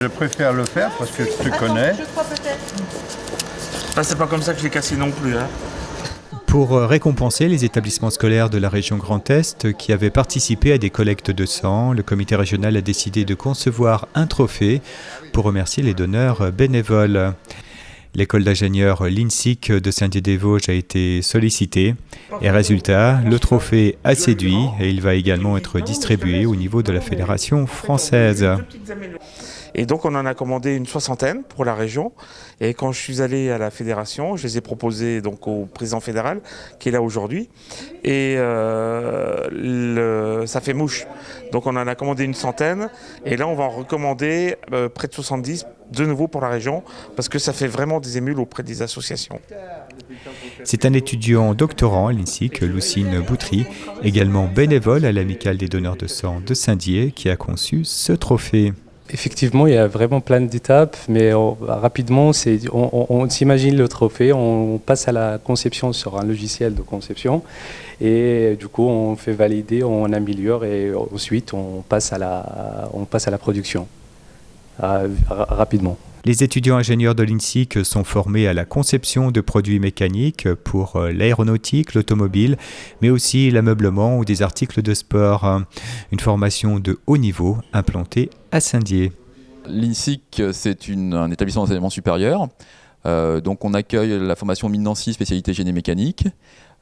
Je préfère le faire parce que je te connais. Je crois peut-être. Ah, c'est pas comme ça que je l'ai cassé non plus. Hein. Pour récompenser les établissements scolaires de la région Grand Est qui avaient participé à des collectes de sang, le comité régional a décidé de concevoir un trophée pour remercier les donneurs bénévoles. L'école d'ingénieurs l'INSIC de Saint-Dié-des-Vosges a été sollicitée et résultat, le trophée a séduit et il va également être distribué au niveau de la Fédération française. Et donc on en a commandé une 60aine pour la région. Et quand je suis allé à la fédération, je les ai proposés donc au président fédéral qui est là aujourd'hui. Et ça fait mouche. Donc on en a commandé une 100aine. Et là on va en recommander près de 70 de nouveau pour la région parce que ça fait vraiment des émules auprès des associations. C'est un étudiant doctorant à l'INSIC, Lucine Boutry, également bénévole à l'Amicale des donneurs de sang de Saint-Dié, qui a conçu ce trophée. Effectivement, il y a vraiment plein d'étapes, mais rapidement, on s'imagine le trophée, on passe à la conception sur un logiciel de conception, et du coup, on fait valider, on améliore, et ensuite, on passe à la production rapidement. Les étudiants ingénieurs de l'INSIC sont formés à la conception de produits mécaniques pour l'aéronautique, l'automobile, mais aussi l'ameublement ou des articles de sport. Une formation de haut niveau implantée à Saint-Dié. L'INSIC, c'est un établissement d'enseignement supérieur. Donc on accueille la formation Mine Nancy, spécialité génie mécanique,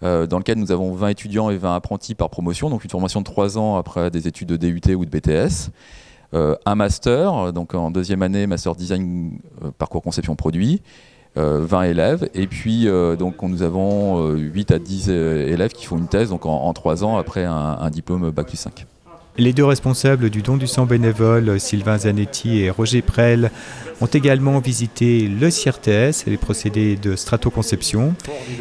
dans lequel nous avons 20 étudiants et 20 apprentis par promotion, donc une formation de 3 ans après des études de DUT ou de BTS. Un master, donc en deuxième année, master design, parcours conception produit, 20 élèves, et puis donc nous avons 8 à 10 élèves qui font une thèse donc en 3 ans après un diplôme Bac+5. Les deux responsables du don du sang bénévole, Sylvain Zanetti et Roger Prel, ont également visité le CIRTES et les procédés de stratoconception.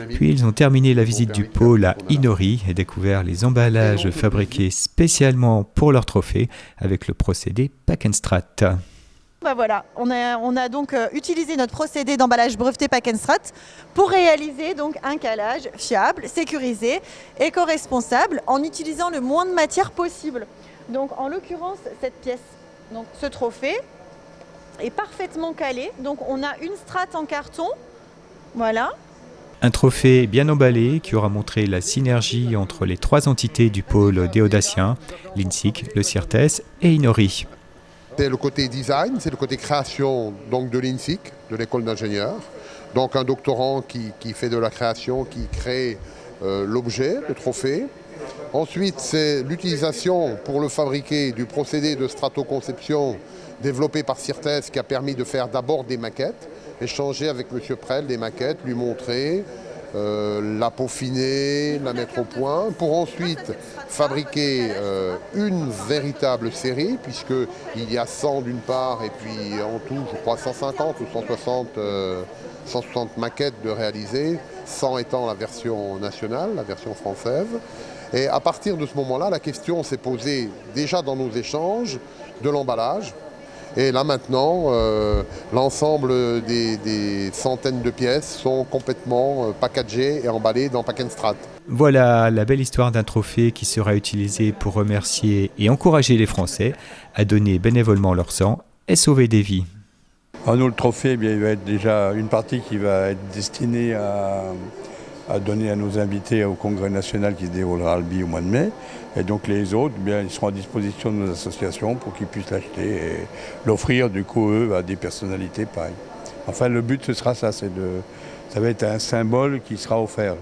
Puis ils ont terminé la visite du pôle à Inori et découvert les emballages fabriqués spécialement pour leur trophée avec le procédé Pack and Strat. Bah voilà, on a donc utilisé notre procédé d'emballage breveté Pack and Strat pour réaliser donc un calage fiable, sécurisé, éco-responsable en utilisant le moins de matière possible. Donc en l'occurrence, cette pièce, donc ce trophée, est parfaitement calé. Donc on a une strate en carton, voilà. Un trophée bien emballé qui aura montré la synergie entre les 3 entités du pôle déodacien, l'INSIC, le CIRTES et Inori. C'est le côté design, c'est le côté création donc, de l'INSIC, de l'école d'ingénieurs. Donc un doctorant qui fait de la création, qui crée l'objet, le trophée. Ensuite, c'est l'utilisation pour le fabriquer du procédé de stratoconception développé par CIRTES qui a permis de faire d'abord des maquettes, échanger avec M. Prel des maquettes, lui montrer, la peaufiner, la mettre au point, pour ensuite fabriquer une véritable série, puisqu'il y a 100 d'une part, et puis en tout, je crois, 150 ou 160 maquettes de réaliser, 100 étant la version nationale, la version française. Et à partir de ce moment-là, la question s'est posée déjà dans nos échanges de l'emballage. Et là maintenant, l'ensemble des centaines de pièces sont complètement packagées et emballées dans Pack and Strat. Voilà la belle histoire d'un trophée qui sera utilisé pour remercier et encourager les Français à donner bénévolement leur sang et sauver des vies. Nous, le trophée, eh bien, il va être déjà une partie qui va être destinée à donner à nos invités au Congrès national qui se déroulera à Albi au mois de mai. Et donc les autres, eh bien, ils seront à disposition de nos associations pour qu'ils puissent l'acheter et l'offrir du coup eux à des personnalités pareilles. Enfin le but ce sera ça, ça va être un symbole qui sera offert.